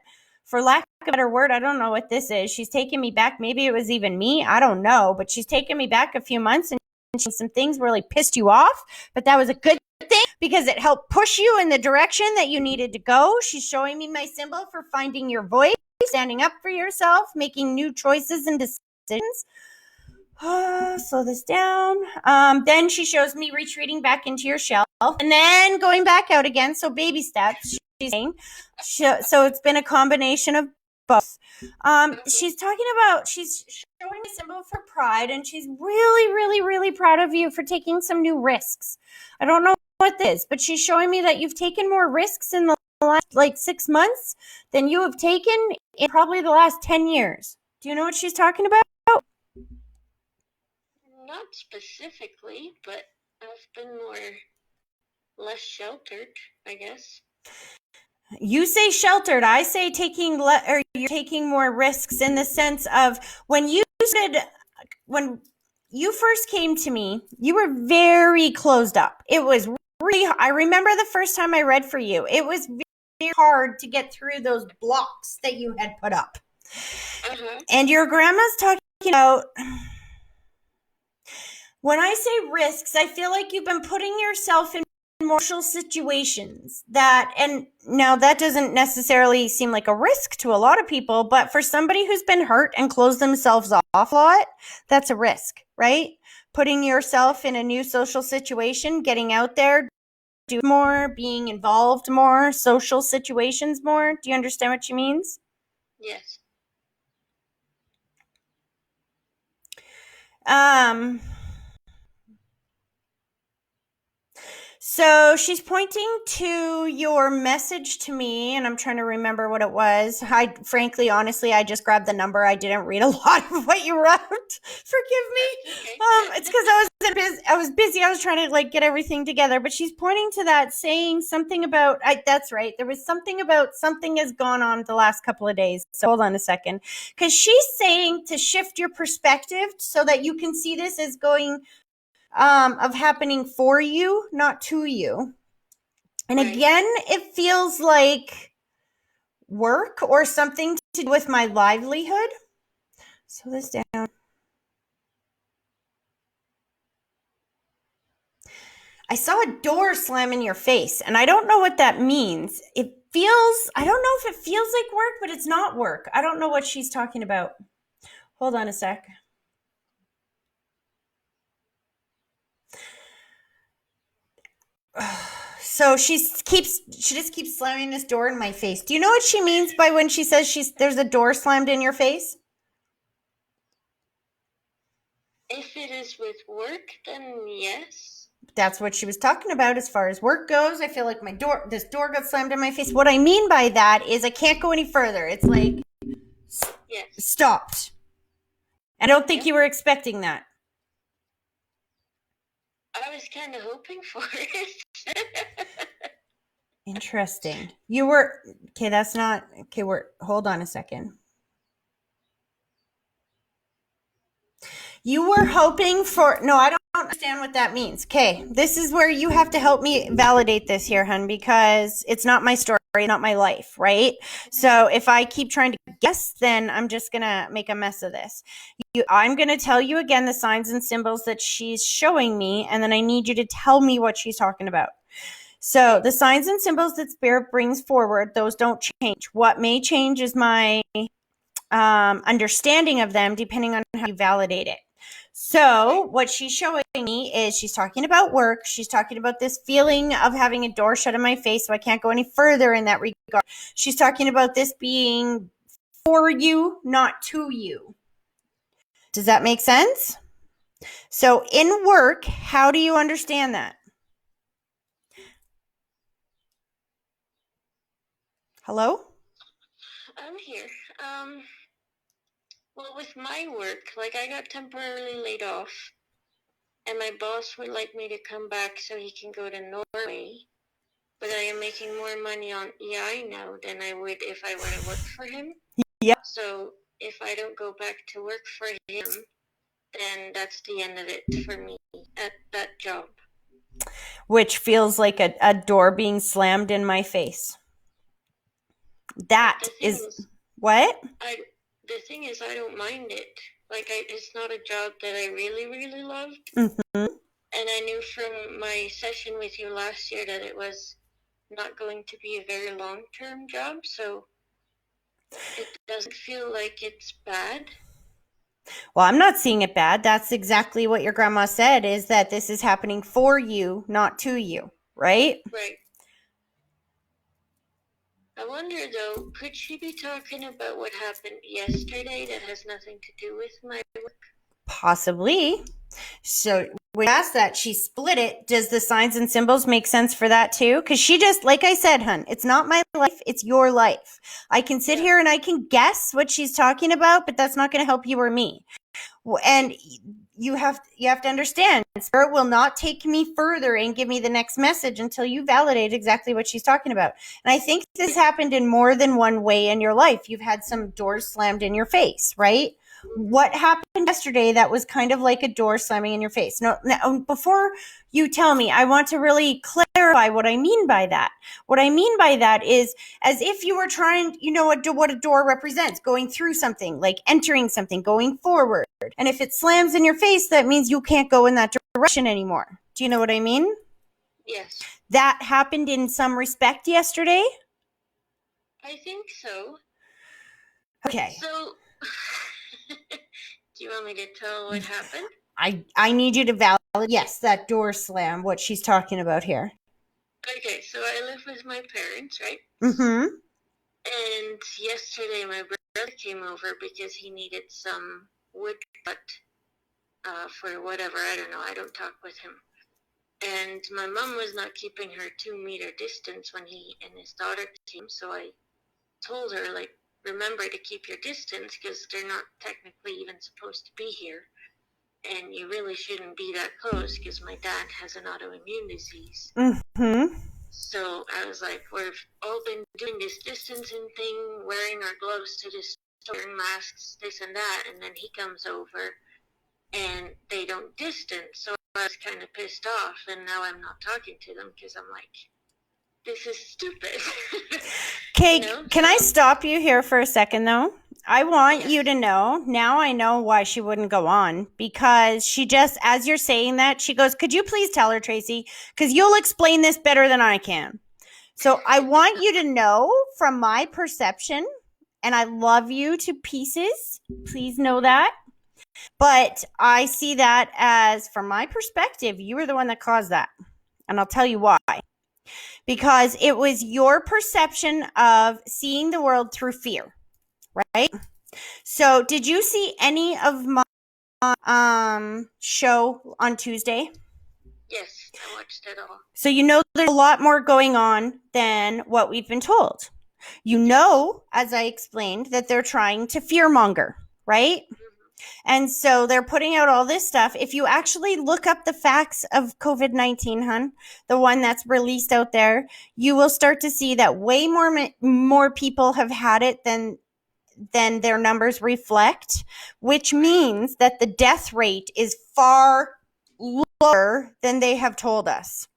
for lack of a better word, I don't know what this is. She's taking me back. Maybe it was even me. I don't know. But she's taken me back a few months, and some things really pissed you off. But that was a good thing because it helped push you in the direction that you needed to go. She's showing me my symbol for finding your voice, standing up for yourself, making new choices and decisions. Slow this down. Then she shows me retreating back into your shell and then going back out again. So baby steps, she's saying. So it's been a combination of both. She's showing a symbol for pride, and she's really, really, really proud of you for taking some new risks. I don't know what this is, but she's showing me that you've taken more risks in the last 6 months than you have taken in probably the last 10 years. Do you know what she's talking about? Not specifically, but I've been less sheltered, I guess. You say sheltered. I say you're taking more risks in the sense of when you first came to me, you were very closed up. It was really, I remember the first time I read for you, it was very hard to get through those blocks that you had put up. And your grandma's talking about, when I say risks, I feel like you've been putting yourself in emotional situations and now that doesn't necessarily seem like a risk to a lot of people, but for somebody who's been hurt and closed themselves off a lot, that's a risk, right? Putting yourself in a new social situation, getting out there, do more, being involved more, social situations more. Do you understand what she means? Yes. So she's pointing to your message to me, and I'm trying to remember what it was. Frankly, honestly, I just grabbed the number. I didn't read a lot of what you wrote. Forgive me. It's because I was busy. I was trying to get everything together. But she's pointing to that, saying something about. That's right. There was something about something has gone on the last couple of days. So hold on a second, because she's saying to shift your perspective so that you can see this as going. Of happening for you, not to you. And right. Again, it feels like work or something to do with my livelihood. Slow this down. I saw a door slam in your face, and I don't know what that means. I don't know if it feels like work, but it's not work. I don't know what she's talking about. Hold on a sec. So she just keeps slamming this door in my face. Do you know what she means by when she says there's a door slammed in your face? If it is with work, then yes. That's what she was talking about as far as work goes. I feel like this door got slammed in my face. What I mean by that is I can't go any further. It's like yes. Stopped. I don't think you were expecting that. I was kind of hoping for it. Interesting. You were okay. That's not okay. Hold on a second. You were hoping for no. I don't understand what that means. Okay, this is where you have to help me validate this here, hun, because it's not my story, not my life, right? So if I keep trying to guess, then I'm just gonna make a mess of this. I'm gonna tell you again the signs and symbols that she's showing me, and then I need you to tell me what she's talking about. So the signs and symbols that Spirit brings forward, those don't change. What may change is my understanding of them, depending on how you validate it. So what she's showing me is she's talking about work. She's talking about this feeling of having a door shut in my face, so I can't go any further in that regard. She's talking about this being for you, not to you. Does that make sense? So in work, how do you understand that? Hello? I'm here. Well, with my work, like I got temporarily laid off, and my boss would like me to come back so he can go to Norway. But I am making more money on EI now than I would if I were to work for him. Yep. So if I don't go back to work for him, then that's the end of it for me at that job. Which feels like a door being slammed in my face. That is what? The thing is, I don't mind it. Like, it's not a job that I really, really loved. Mm-hmm. And I knew from my session with you last year that it was not going to be a very long-term job, so it doesn't feel like it's bad. Well, I'm not seeing it bad. That's exactly what your grandma said, is that this is happening for you, not to you, right? Right. I wonder, though, could she be talking about what happened yesterday that has nothing to do with my work? Possibly. So we asked that, she split it. Does the signs and symbols make sense for that too? Because she just, like I said, hun, it's not my life, it's your life. I can sit here and I can guess what she's talking about, but that's not going to help you or me. And you have to understand, Spirit will not take me further and give me the next message until you validate exactly what she's talking about. And I think this happened in more than one way in your life. You've had some doors slammed in your face, right? What happened yesterday that was kind of like a door slamming in your face? Now, before you tell me, I want to really clarify what I mean by that. What I mean by that is as if you were trying, what a door represents, going through something, like entering something, going forward. And if it slams in your face, that means you can't go in that direction anymore. Do you know what I mean? Yes. That happened in some respect yesterday? I think so. Okay. So, do you want me to tell what happened? I need you to validate, yes, that door slam, what she's talking about here. Okay, so I live with my parents, right? Mm-hmm. And yesterday my brother came over because he needed some wood cut for whatever, I don't know, I don't talk with him. And my mom was not keeping her 2-meter distance when he and his daughter came, so I told her, like, remember to keep your distance because they're not technically even supposed to be here. And you really shouldn't be that close because my dad has an autoimmune disease. Mm-hmm. So I was like, we've all been doing this distancing thing, wearing our gloves to the store, wearing masks, this and that, and then he comes over and they don't distance. So I was kind of pissed off, and now I'm not talking to them because I'm like, this is stupid. Okay, can I stop you here for a second, though? I want you to know, now I know why she wouldn't go on, because she just, as you're saying that, she goes, could you please tell her, Tracy, because you'll explain this better than I can. So I want you to know from my perception, and I love you to pieces, please know that, but I see that as, from my perspective, you were the one that caused that, and I'll tell you why. Because it was your perception of seeing the world through fear, right? So did you see any of my show on Tuesday? Yes, I watched it all. So you know there's a lot more going on than what we've been told. You know, as I explained, that they're trying to fearmonger, right? Mm-hmm. And so they're putting out all this stuff. If you actually look up the facts of COVID-19, hun, the one that's released out there, you will start to see that way more people have had it than their numbers reflect, which means that the death rate is far lower than they have told us.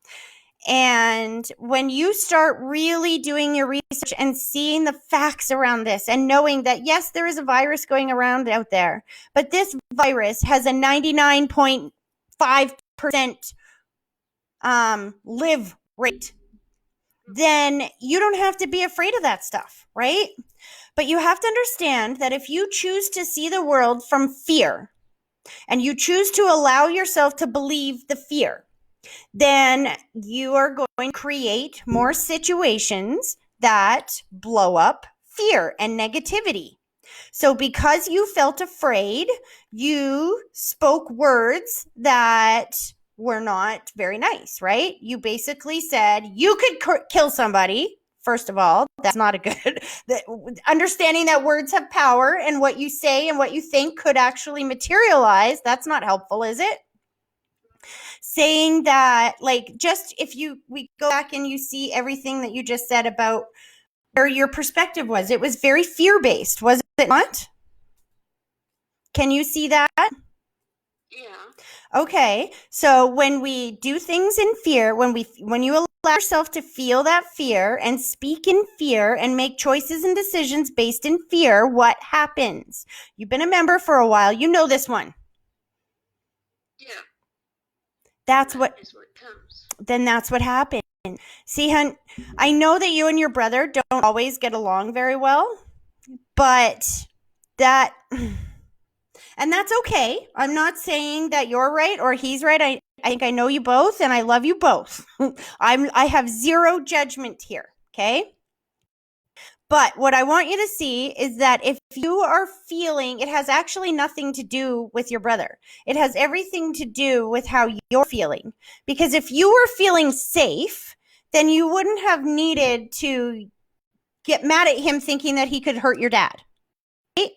And when you start really doing your research and seeing the facts around this and knowing that, yes, there is a virus going around out there, but this virus has a 99.5% live rate, then you don't have to be afraid of that stuff, right? But you have to understand that if you choose to see the world from fear and you choose to allow yourself to believe the fear, then you are going to create more situations that blow up fear and negativity. So because you felt afraid, you spoke words that were not very nice, right? You basically said you could kill somebody. First of all, that's not a good understanding that words have power, and what you say and what you think could actually materialize. That's not helpful, is it? Saying that, like, just if we go back and you see everything that you just said about where your perspective was, it was very fear-based, was it not? Can you see that? Yeah. Okay, so when we do things in fear, when you allow yourself to feel that fear and speak in fear and make choices and decisions based in fear, what happens? You've been a member for a while. You know this one. Yeah. That's That what is what comes. then that's what happened. See, hun, I know that you and your brother don't always get along very well, but that, and that's okay. I'm not saying that you're right or he's right. I think I know you both and I love you both. I have zero judgment here, okay? But what I want you to see is that if you are feeling, it has actually nothing to do with your brother. It has everything to do with how you're feeling. Because if you were feeling safe, then you wouldn't have needed to get mad at him thinking that he could hurt your dad. Right?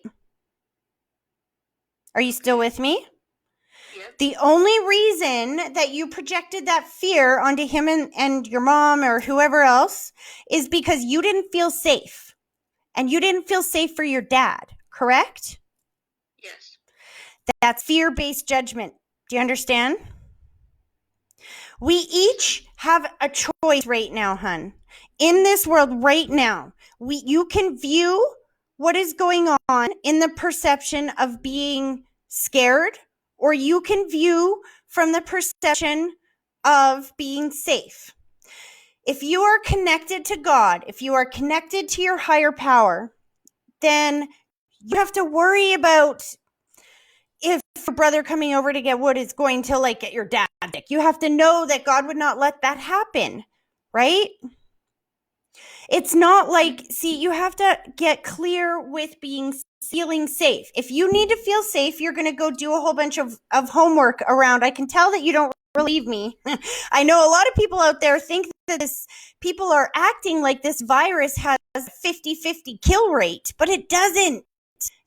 Are you still with me? Yep. The only reason that you projected that fear onto him and your mom or whoever else is because you didn't feel safe. And you didn't feel safe for your dad, correct? Yes. That's fear-based judgment. Do you understand? We each have a choice right now, hun. In this world right now, you can view what is going on in the perception of being scared, or you can view from the perception of being safe. If you are connected to God, if you are connected to your higher power, then you have to worry about if your brother coming over to get wood is going to like get your dad sick. You have to know that God would not let that happen, right? It's not like, see, you have to get clear with feeling safe. If you need to feel safe, you're going to go do a whole bunch of homework around. I can tell that you don't believe me. I know a lot of people out there think that people are acting like this virus has a 50-50 kill rate, but it doesn't.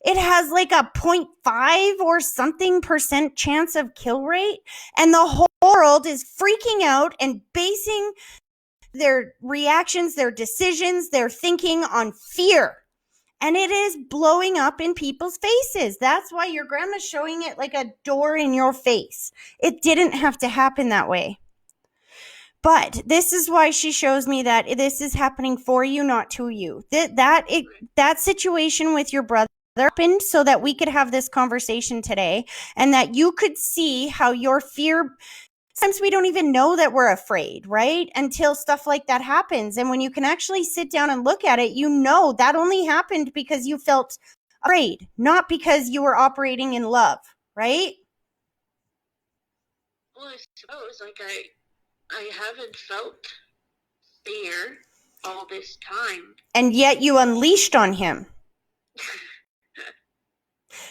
It has like a 0.5 or something % chance of kill rate, and the whole world is freaking out and basing their reactions, their decisions, their thinking on fear. And it is blowing up in people's faces. That's why your grandma's showing it like a door in your face. It didn't have to happen that way. But this is why she shows me that this is happening for you, not to you. That situation with your brother happened so that we could have this conversation today and that you could see how your fear, sometimes we don't even know that we're afraid, right? Until stuff like that happens. And when you can actually sit down and look at it, you know that only happened because you felt afraid, not because you were operating in love, right? Well, I suppose, like, I haven't felt fear all this time. And yet you unleashed on him.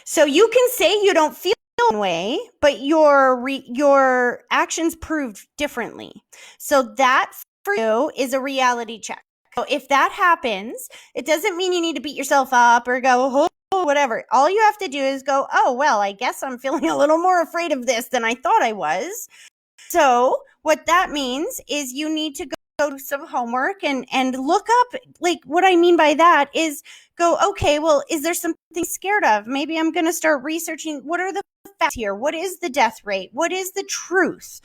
So you can say you don't feel one way, but your actions proved differently. So that for you is a reality check. So if that happens, it doesn't mean you need to beat yourself up or go, oh, whatever. All you have to do is go, oh, well, I guess I'm feeling a little more afraid of this than I thought I was. So what that means is you need to go do some homework and look up, like, what I mean by that is go, okay, well, is there something scared of? Maybe I'm going to start researching, what are the facts here? What is the death rate? What is the truth?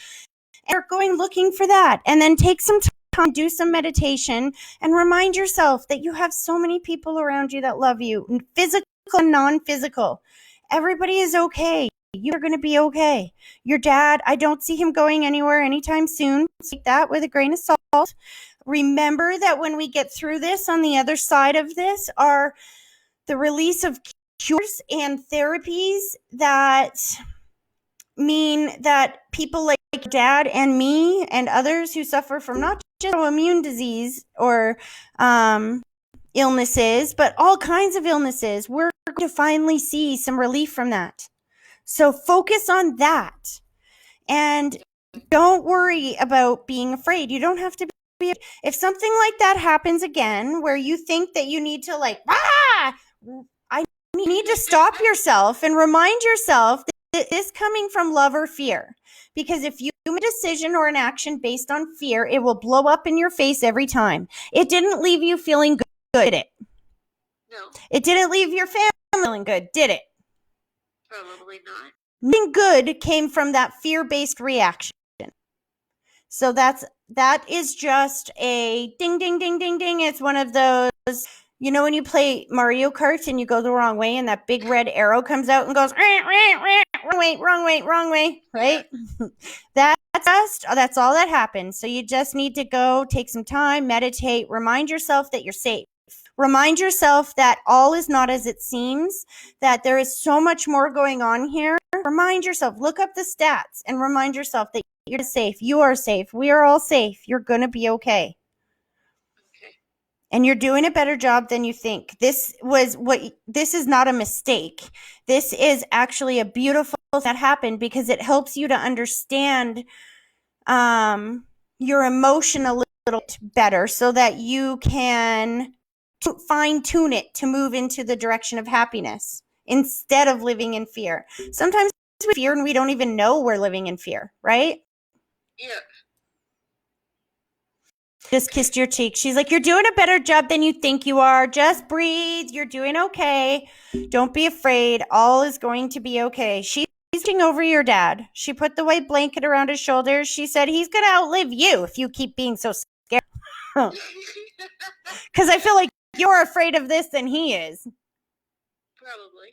And start going looking for that. And then take some time, do some meditation, and remind yourself that you have so many people around you that love you, physical and non-physical. Everybody is okay. You're going to be okay. Your dad, I don't see him going anywhere anytime soon. Take that with a grain of salt. Remember that when we get through this, on the other side of this are the release of cures and therapies that mean that people like dad and me and others who suffer from not just autoimmune disease or illnesses, but all kinds of illnesses, we're going to finally see some relief from that. So focus on that. And don't worry about being afraid. You don't have to be. If something like that happens again, where you think that you need to you need to stop yourself and remind yourself that this is coming from love or fear. Because if you make a decision or an action based on fear, it will blow up in your face every time. It didn't leave you feeling good, did it? No, It didn't leave your family feeling good, did it? probably not. Nothing good came from that fear-based reaction. So that is just a ding, ding, ding, ding, ding. It's one of those, when you play Mario Kart and you go the wrong way and that big red arrow comes out and goes, wrong way, right? That's all that happens. So you just need to go take some time, meditate, remind yourself that you're safe. Remind yourself that all is not as it seems, that there is so much more going on here. Remind yourself, look up the stats and remind yourself that you're safe. You are safe. We are all safe. You're going to be okay. Okay. And you're doing a better job than you think. This is not a mistake. This is actually a beautiful thing that happened because it helps you to understand your emotion a little bit better so that you can fine tune it to move into the direction of happiness instead of living in fear. Sometimes we fear and we don't even know we're living in fear, right? Yeah. Just kissed your cheek. She's like, you're doing a better job than you think you are. Just breathe. You're doing okay. Don't be afraid. All is going to be okay. She's watching over your dad. She put the white blanket around his shoulders. She said, he's going to outlive you if you keep being so scared. Because I feel like you're more afraid of this than he is. Probably.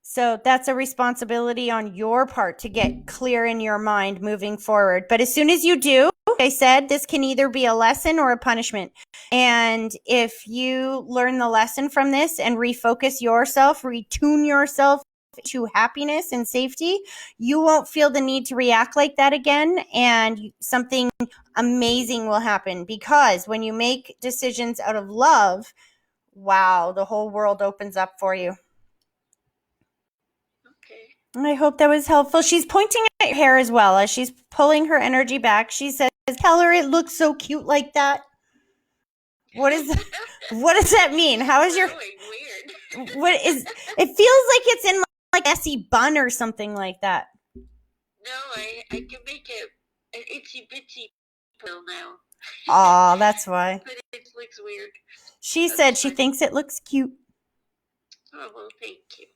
So that's a responsibility on your part to get clear in your mind moving forward. But as soon as you do, like I said, this can either be a lesson or a punishment. And if you learn the lesson from this and refocus yourself, retune yourself to happiness and safety, you won't feel the need to react like that again. And something amazing will happen, because when you make decisions out of love, wow, the whole world opens up for you. Okay. I hope that was helpful. She's pointing at your hair as well as she's pulling her energy back. She says, tell her it looks so cute like that. What does that mean? How is your, Weird. it feels like it's in like messy bun or something like that. No, I can make an itsy bitsy pill now. Aw, that's why. But it looks weird. She said she thinks it looks cute. Oh, well, thank you.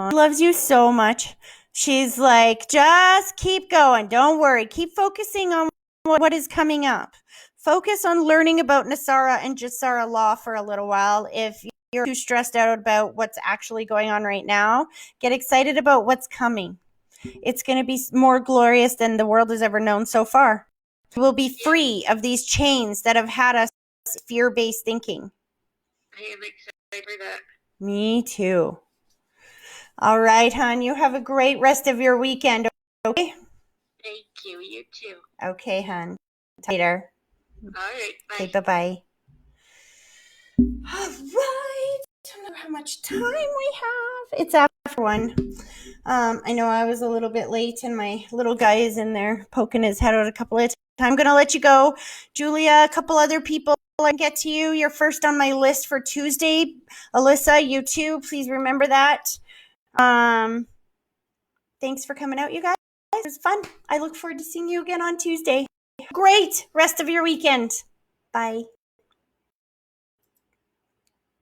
She loves you so much. She's like, just keep going. Don't worry. Keep focusing on what is coming up. Focus on learning about Nasara and Jasara law for a little while. If you're too stressed out about what's actually going on right now, get excited about what's coming. It's going to be more glorious than the world has ever known so far. We'll be free of these chains that have had us fear-based thinking. I am excited for that. Me too. All right, hon. You have a great rest of your weekend, okay? Thank you. You too. Okay, hon. Later. All right. Bye. Okay, bye-bye. All right. I don't know how much time we have. It's after 1. I know I was a little bit late and my little guy is in there poking his head out a couple of times. I'm going to let you go. Julia, a couple other people I get to you. You're first on my list for Tuesday. Alyssa, you too. Please remember that. Thanks for coming out, you guys. It was fun. I look forward to seeing you again on Tuesday. Great rest of your weekend. Bye.